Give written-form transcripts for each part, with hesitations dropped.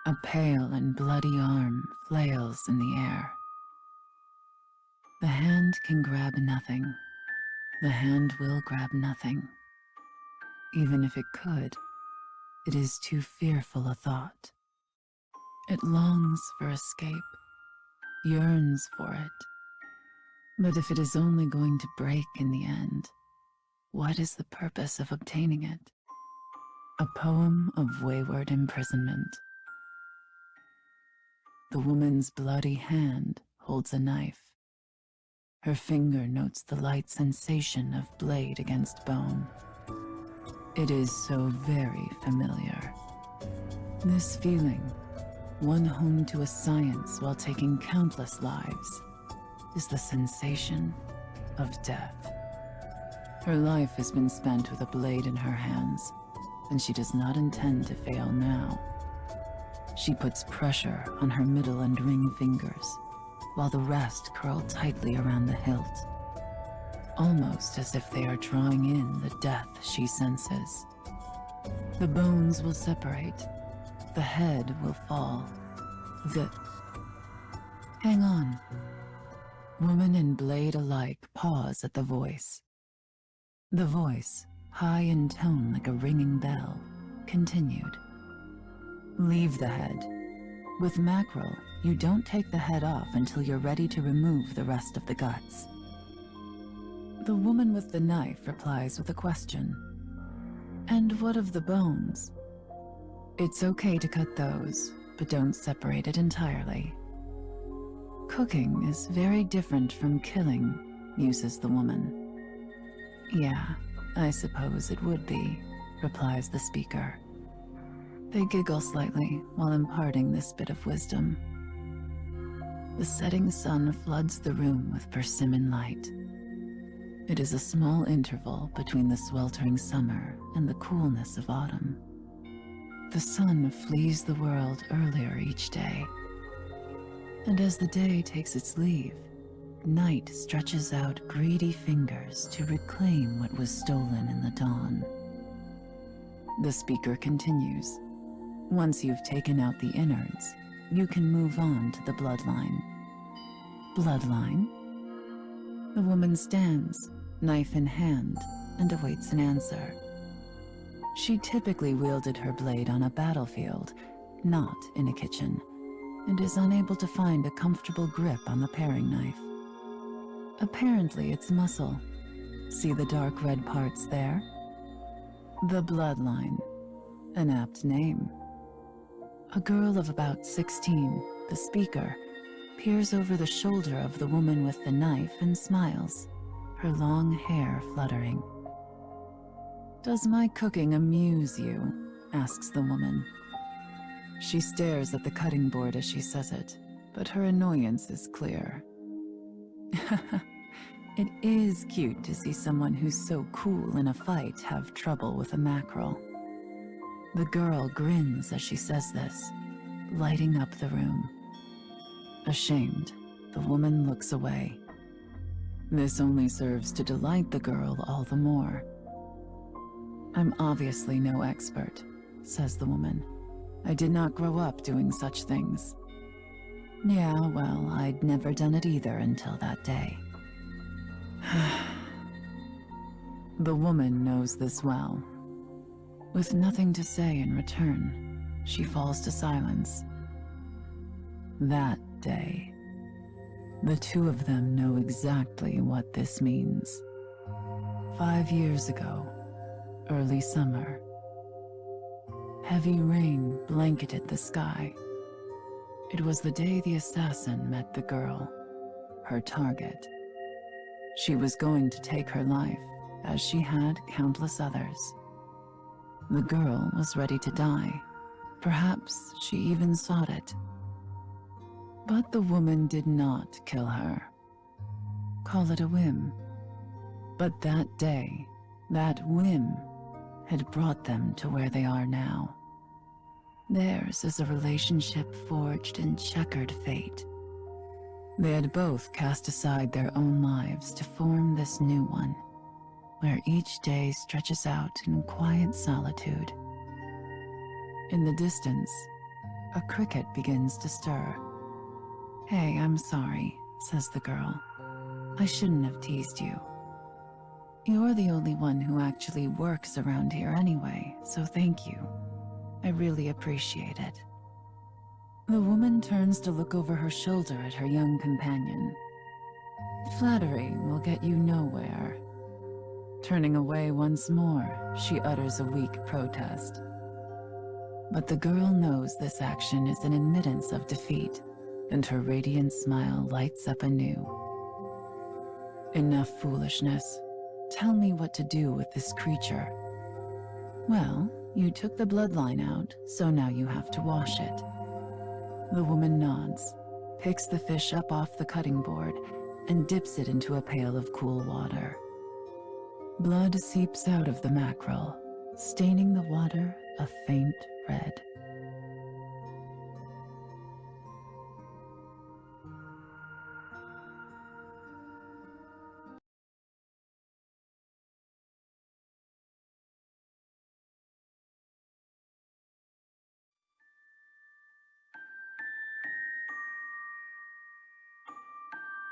A pale and bloody arm flails in the air. The hand can grab nothing. The hand will grab nothing. Even if it could, it is too fearful a thought. It longs for escape, yearns for it. But if it is only going to break in the end, what is the purpose of obtaining it? A poem of wayward imprisonment. The woman's bloody hand holds a knife. Her finger notes the light sensation of blade against bone. It is so very familiar. This feeling, one honed to a science while taking countless lives, is the sensation of death. Her life has been spent with a blade in her hands, and she does not intend to fail now. She puts pressure on her middle and ring fingers, while the rest curl tightly around the hilt, almost as if they are drawing in the death she senses. The bones will separate, the head will fall. Hang on. Woman and blade alike pause at the voice. The voice, high in tone like a ringing bell, continued. Leave the head. With mackerel, you don't take the head off until you're ready to remove the rest of the guts. The woman with the knife replies with a question. And what of the bones? It's okay to cut those, but don't separate it entirely. Cooking is very different from killing, muses the woman. Yeah, I suppose it would be, replies the speaker. They giggle slightly while imparting this bit of wisdom. The setting sun floods the room with persimmon light. It is a small interval between the sweltering summer and the coolness of autumn. The sun flees the world earlier each day. And as the day takes its leave, night stretches out greedy fingers to reclaim what was stolen in the dawn. The speaker continues. Once you've taken out the innards, you can move on to the bloodline. Bloodline? The woman stands, knife in hand, and awaits an answer. She typically wielded her blade on a battlefield, not in a kitchen, and is unable to find a comfortable grip on the paring knife. Apparently it's muscle. See the dark red parts there? The bloodline. An apt name. A girl of about 16, the speaker, peers over the shoulder of the woman with the knife and smiles, her long hair fluttering. Does my cooking amuse you? Asks the woman. She stares at the cutting board as she says it, but her annoyance is clear. It is cute to see someone who's so cool in a fight have trouble with a mackerel. The girl grins as she says this, lighting up the room. Ashamed, the woman looks away. This only serves to delight the girl all the more. I'm obviously no expert, says the woman. I did not grow up doing such things. Yeah, well, I'd never done it either until that day. The woman knows this well. With nothing to say in return, she falls to silence. That day. The two of them know exactly what this means. 5 years ago, early summer. Heavy rain blanketed the sky. It was the day the assassin met the girl, her target. She was going to take her life, as she had countless others. The girl was ready to die. Perhaps she even sought it. But the woman did not kill her. Call it a whim. But that day, that whim, had brought them to where they are now. Theirs is a relationship forged in checkered fate. They had both cast aside their own lives to form this new one, where each day stretches out in quiet solitude. In the distance, A cricket begins to stir. "Hey, I'm sorry," says the girl. "I shouldn't have teased you. You're the only one who actually works around here anyway, so thank you. I really appreciate it." The woman turns to look over her shoulder at her young companion. Flattery will get you nowhere. Turning away once more, she utters a weak protest. But the girl knows this action is an admittance of defeat, and her radiant smile lights up anew. "Enough foolishness. Tell me what to do with this creature." "Well, you took the bloodline out, so now you have to wash it." The woman nods, picks the fish up off the cutting board, and dips it into a pail of cool water. Blood seeps out of the mackerel, staining the water a faint red.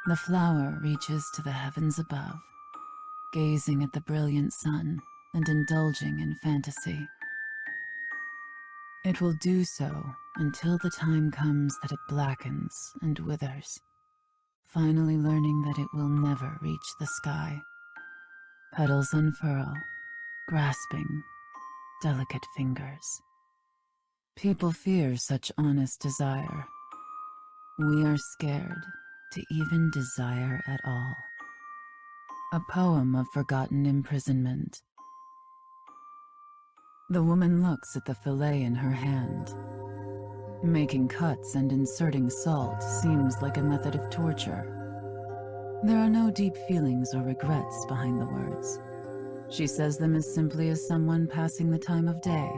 The flower reaches to the heavens above, gazing at the brilliant sun and indulging in fantasy. It will do so until the time comes that it blackens and withers, finally learning that it will never reach the sky. Petals unfurl, grasping delicate fingers. People fear such honest desire. We are scared to even desire at all. A poem of forgotten imprisonment. The woman looks at the fillet in her hand. Making cuts and inserting salt seems like a method of torture. There are no deep feelings or regrets behind the words. She says them as simply as someone passing the time of day.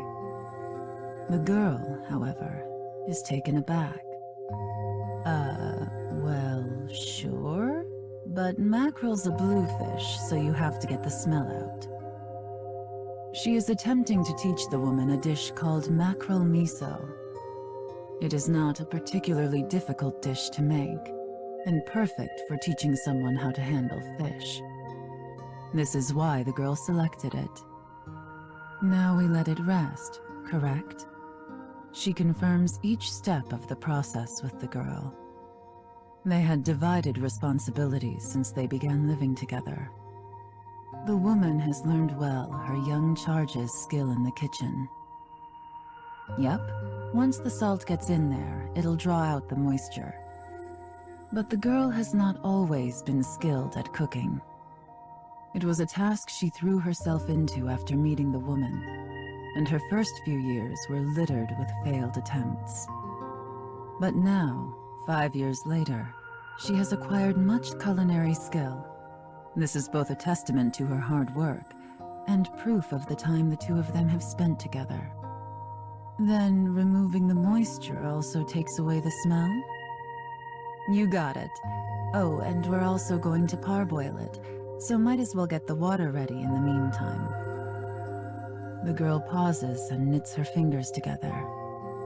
The girl, however, is taken aback. Well, sure, but mackerel's a bluefish, so you have to get the smell out. She is attempting to teach the woman a dish called mackerel miso. It is not a particularly difficult dish to make, and perfect for teaching someone how to handle fish. This is why the girl selected it. Now we let it rest, correct? She confirms each step of the process with the girl. They had divided responsibilities since they began living together. The woman has learned well her young charge's skill in the kitchen. Yep, once the salt gets in there, it'll draw out the moisture. But the girl has not always been skilled at cooking. It was a task she threw herself into after meeting the woman, and her first few years were littered with failed attempts. But now, 5 years later, she has acquired much culinary skill. This is both a testament to her hard work and proof of the time the two of them have spent together. Then, removing the moisture also takes away the smell? You got it. Oh, and we're also going to parboil it, so might as well get the water ready in the meantime. The girl pauses and knits her fingers together,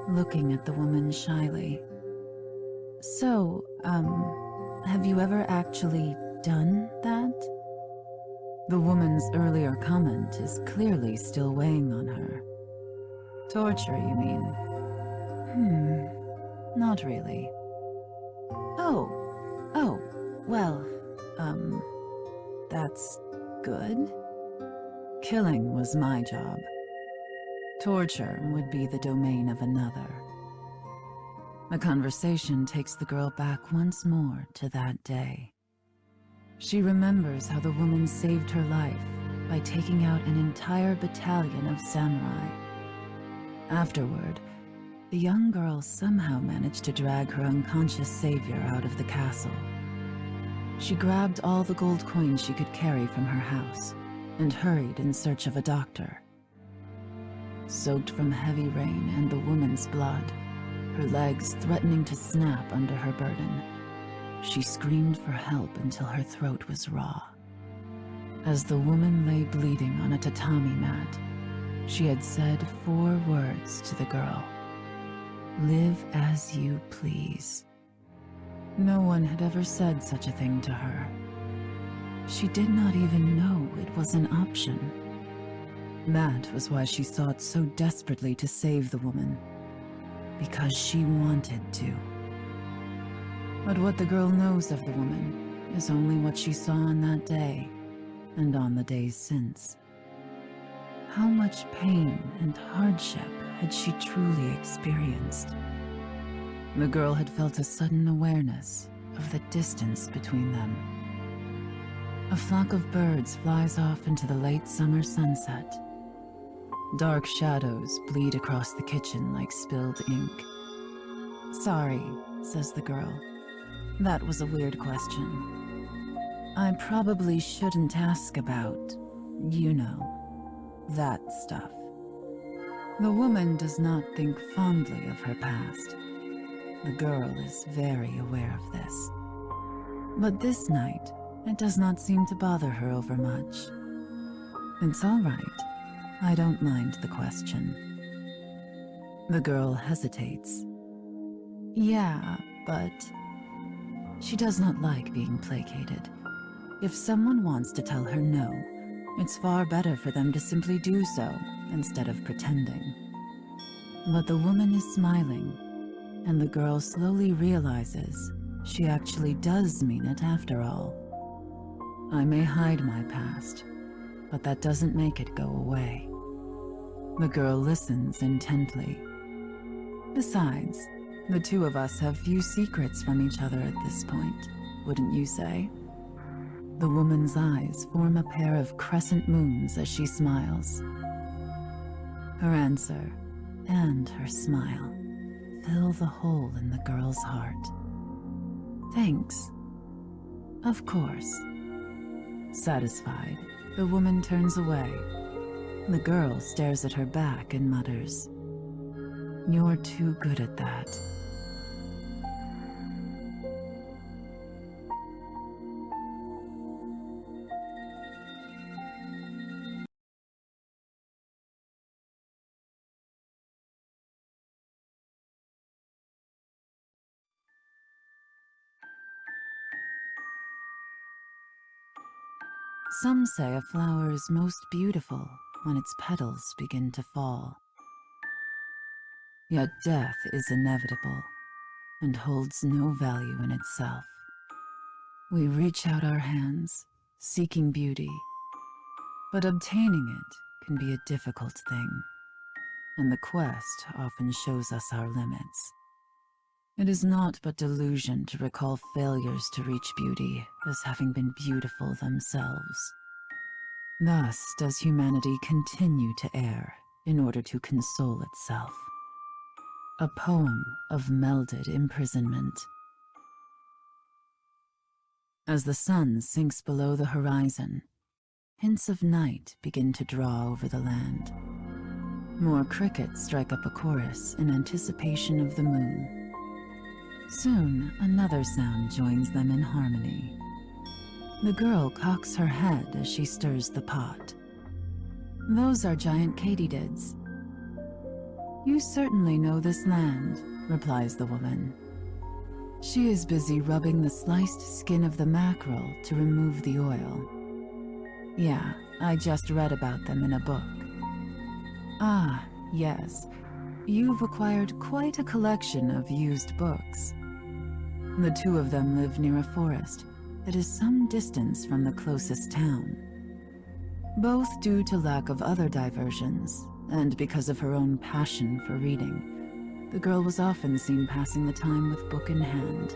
looking at the woman shyly. So, have you ever actually done that? The woman's earlier comment is clearly still weighing on her. Torture, you mean? Not really. Oh, well, that's good. Killing was my job. Torture would be the domain of another. The conversation takes the girl back once more to that day. She remembers how the woman saved her life by taking out an entire battalion of samurai. Afterward, the young girl somehow managed to drag her unconscious savior out of the castle. She grabbed all the gold coins she could carry from her house and hurried in search of a doctor. Soaked from heavy rain and the woman's blood, her legs threatening to snap under her burden, she screamed for help until her throat was raw. As the woman lay bleeding on a tatami mat, she had said 4 words to the girl. Live as you please. No one had ever said such a thing to her. She did not even know it was an option. That was why she sought so desperately to save the woman. Because she wanted to. But what the girl knows of the woman is only what she saw on that day, and on the days since. How much pain and hardship had she truly experienced? The girl had felt a sudden awareness of the distance between them. A flock of birds flies off into the late summer sunset. Dark shadows bleed across the kitchen like spilled ink. "Sorry," says the girl. "That was a weird question. I probably shouldn't ask about, you know, that stuff." The woman does not think fondly of her past. The girl is very aware of this. But this night, it does not seem to bother her over much. It's all right. I don't mind the question. The girl hesitates. Yeah, but... She does not like being placated. If someone wants to tell her no, it's far better for them to simply do so instead of pretending. But the woman is smiling, and the girl slowly realizes she actually does mean it after all. I may hide my past, but that doesn't make it go away. The girl listens intently. Besides, the two of us have few secrets from each other at this point, wouldn't you say? The woman's eyes form a pair of crescent moons as she smiles. Her answer, and her smile, fill the hole in the girl's heart. Thanks. Of course. Satisfied, the woman turns away. The girl stares at her back and mutters, "You're too good at that." Some say a flower is most beautiful when its petals begin to fall. Yet death is inevitable and holds no value in itself. We reach out our hands, seeking beauty, but obtaining it can be a difficult thing, and the quest often shows us our limits. It is not but delusion to recall failures to reach beauty as having been beautiful themselves. Thus does humanity continue to err in order to console itself. A poem of melded imprisonment. As the sun sinks below the horizon, hints of night begin to draw over the land. More crickets strike up a chorus in anticipation of the moon. Soon, another sound joins them in harmony. The girl cocks her head as she stirs the pot. "Those are giant katydids." "You certainly know this land," replies the woman. She is busy rubbing the sliced skin of the mackerel to remove the oil. "Yeah, I just read about them in a book." "Ah, yes. You've acquired quite a collection of used books." The two of them live near a forest that is some distance from the closest town. Both due to lack of other diversions, and because of her own passion for reading, the girl was often seen passing the time with book in hand.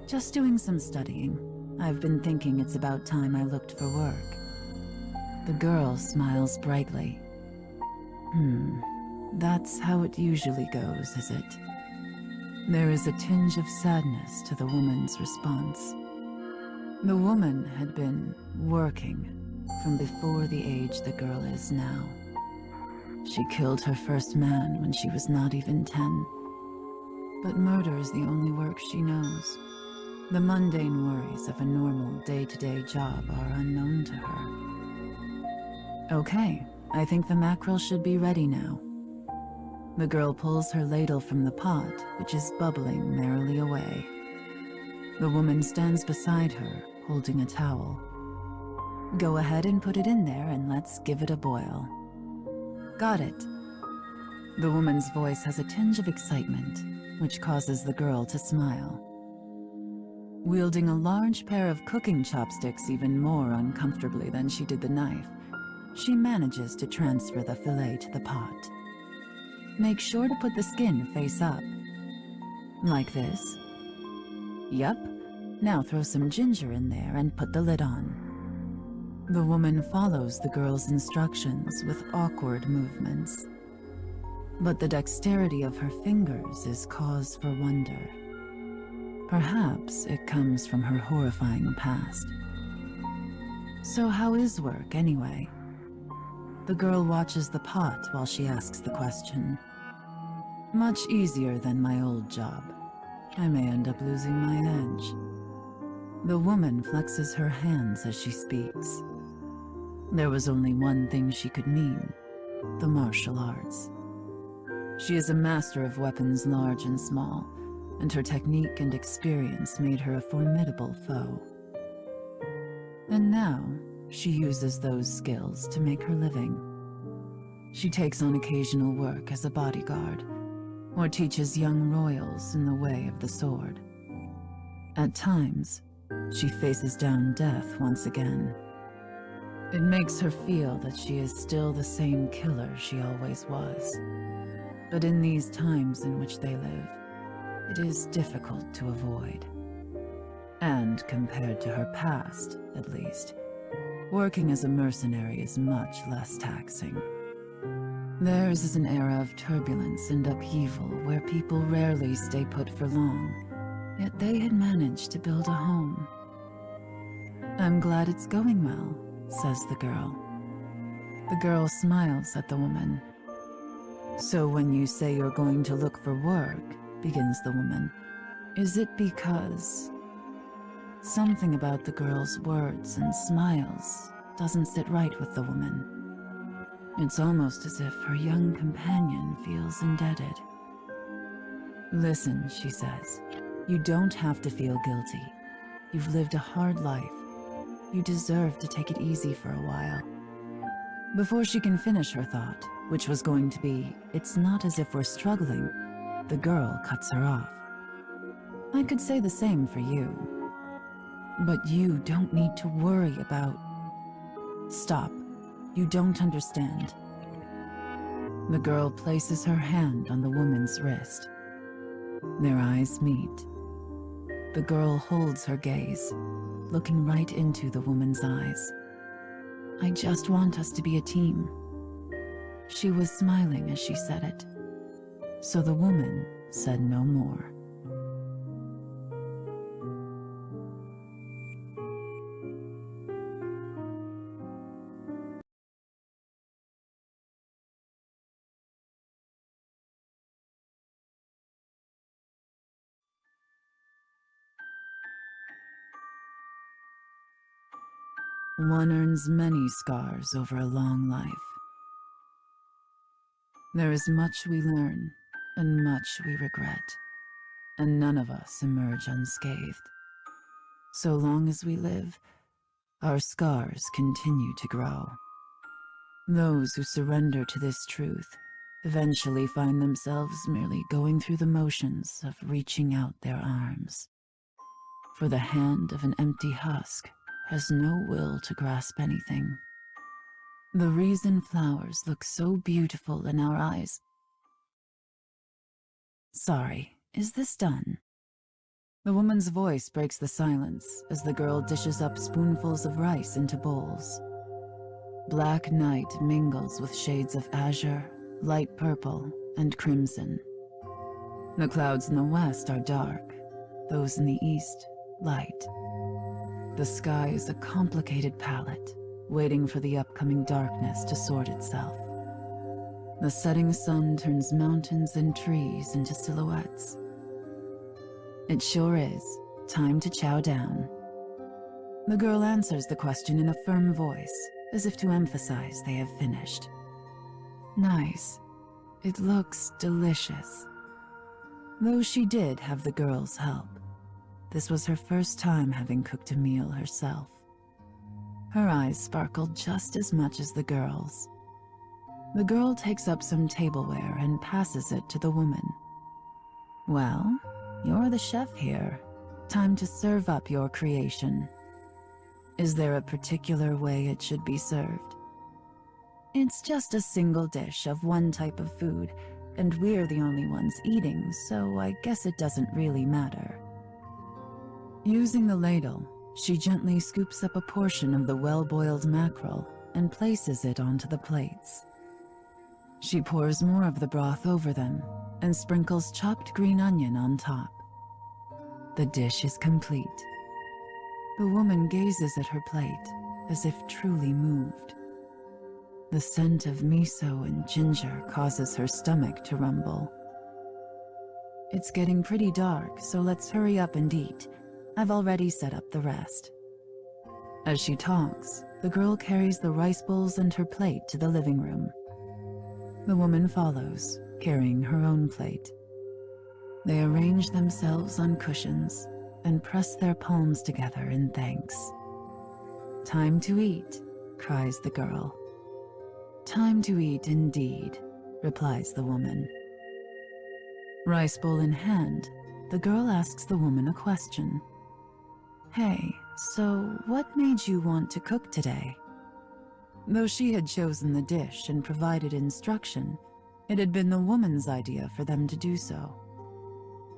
"Just doing some studying. I've been thinking it's about time I looked for work." The girl smiles brightly. That's how it usually goes, is it?" There is a tinge of sadness to the woman's response. The woman had been working from before the age the girl is now. She killed her first man when she was not even 10. But murder is the only work she knows. The mundane worries of a normal day-to-day job are unknown to her. "Okay, I think the mackerel should be ready now." The girl pulls her ladle from the pot, which is bubbling merrily away. The woman stands beside her, holding a towel. Go ahead and put it in there and let's give it a boil. Got it. The woman's voice has a tinge of excitement, which causes the girl to smile. Wielding a large pair of cooking chopsticks even more uncomfortably than she did the knife, she manages to transfer the fillet to the pot. Make sure to put the skin face up. Like this. Yup. Now throw some ginger in there and put the lid on. The woman follows the girl's instructions with awkward movements. But the dexterity of her fingers is cause for wonder. Perhaps it comes from her horrifying past. So how is work, anyway? The girl watches the pot while she asks the question. Much easier than my old job. I may end up losing my edge. The woman flexes her hands as she speaks. There was only one thing she could mean: the martial arts. She is a master of weapons large and small, and her technique and experience made her a formidable foe. And now, she uses those skills to make her living. She takes on occasional work as a bodyguard, or teaches young royals in the way of the sword. At times, she faces down death once again. It makes her feel that she is still the same killer she always was. But in these times in which they live, it is difficult to avoid. And compared to her past, at least, working as a mercenary is much less taxing. Theirs is an era of turbulence and upheaval where people rarely stay put for long, yet they had managed to build a home. I'm glad it's going well, says the girl. The girl smiles at the woman. So when you say you're going to look for work, begins the woman, is it because... Something about the girl's words and smiles doesn't sit right with the woman. It's almost as if her young companion feels indebted. Listen, she says, you don't have to feel guilty. You've lived a hard life. You deserve to take it easy for a while. Before she can finish her thought, which was going to be, it's not as if we're struggling, the girl cuts her off. I could say the same for you. But you don't need to worry about... Stop. You don't understand. The girl places her hand on the woman's wrist. Their eyes meet. The girl holds her gaze, looking right into the woman's eyes. I just want us to be a team. She was smiling as she said it, so the woman said no more. One earns many scars over a long life. There is much we learn, and much we regret, and none of us emerge unscathed. So long as we live, our scars continue to grow. Those who surrender to this truth eventually find themselves merely going through the motions of reaching out their arms. For the hand of an empty husk has no will to grasp anything. The reason flowers look so beautiful in our eyes. Sorry, is this done? The woman's voice breaks the silence as the girl dishes up spoonfuls of rice into bowls. Black night mingles with shades of azure, light purple, and crimson. The clouds in the west are dark, those in the east, light. The sky is a complicated palette, waiting for the upcoming darkness to sort itself. The setting sun turns mountains and trees into silhouettes. It sure is time to chow down. The girl answers the question in a firm voice, as if to emphasize they have finished. Nice. It looks delicious. Though she did have the girl's help, this was her first time having cooked a meal herself. Her eyes sparkled just as much as the girl's. The girl takes up some tableware and passes it to the woman. Well, you're the chef here. Time to serve up your creation. Is there a particular way it should be served? It's just a single dish of one type of food, and we're the only ones eating, so I guess it doesn't really matter. Using the ladle, she gently scoops up a portion of the well-boiled mackerel and places it onto the plates. She pours more of the broth over them and sprinkles chopped green onion on top. The dish is complete. The woman gazes at her plate as if truly moved. The scent of miso and ginger causes her stomach to rumble. It's getting pretty dark, so let's hurry up and eat. I've already set up the rest. As she talks, the girl carries the rice bowls and her plate to the living room. The woman follows, carrying her own plate. They arrange themselves on cushions and press their palms together in thanks. "Time to eat," cries the girl. "Time to eat indeed," replies the woman. Rice bowl in hand, the girl asks the woman a question. "Hey, so what made you want to cook today?" Though she had chosen the dish and provided instruction, it had been the woman's idea for them to do so.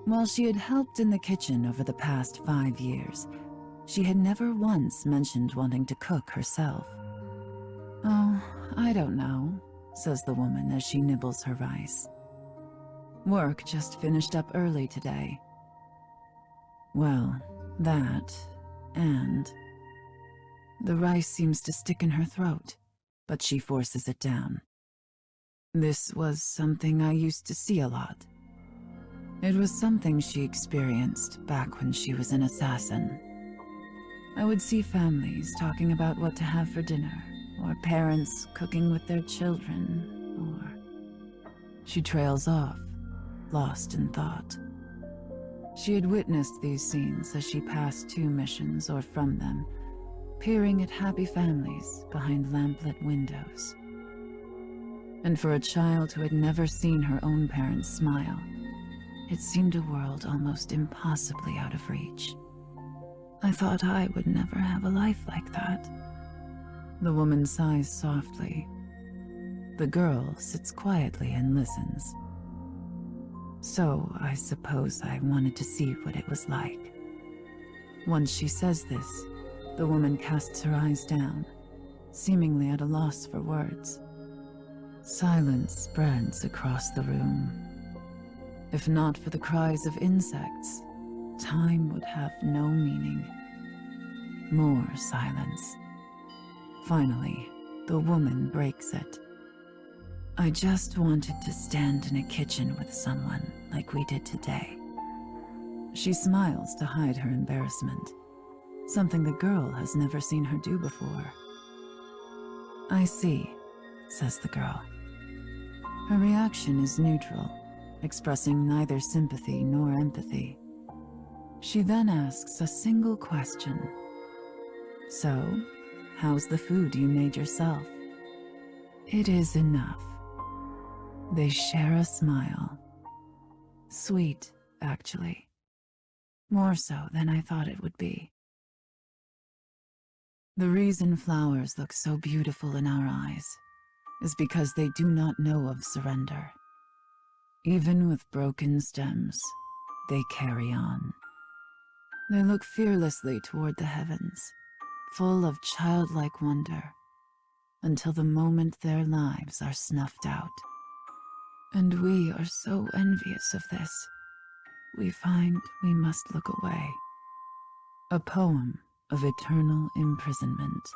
While she had helped in the kitchen over the past 5 years, she had never once mentioned wanting to cook herself. "Oh, I don't know," says the woman as she nibbles her rice. "Work just finished up early today." "Well, that, and..." The rice seems to stick in her throat, but she forces it down. "This was something I used to see a lot. It was something she experienced back when she was an assassin. I would see families talking about what to have for dinner, or parents cooking with their children, or..." She trails off, lost in thought. She had witnessed these scenes as she passed 2 missions or from them, peering at happy families behind lamplit windows. And for a child who had never seen her own parents smile, it seemed a world almost impossibly out of reach. "I thought I would never have a life like that." The woman sighs softly. The girl sits quietly and listens. "So I suppose I wanted to see what it was like." Once she says this, the woman casts her eyes down, seemingly at a loss for words. Silence spreads across the room. If not for the cries of insects, time would have no meaning. More silence. Finally, the woman breaks it. "I just wanted to stand in a kitchen with someone like we did today." She smiles to hide her embarrassment, something the girl has never seen her do before. "I see," says the girl. Her reaction is neutral, expressing neither sympathy nor empathy. She then asks a single question. "So, how's the food you made yourself?" "It is enough." They share a smile. Sweet, actually. More so than I thought it would be. The reason flowers look so beautiful in our eyes is because they do not know of surrender. Even with broken stems, they carry on. They look fearlessly toward the heavens, full of childlike wonder, until the moment their lives are snuffed out. And we are so envious of this, we find we must look away. A poem of eternal imprisonment.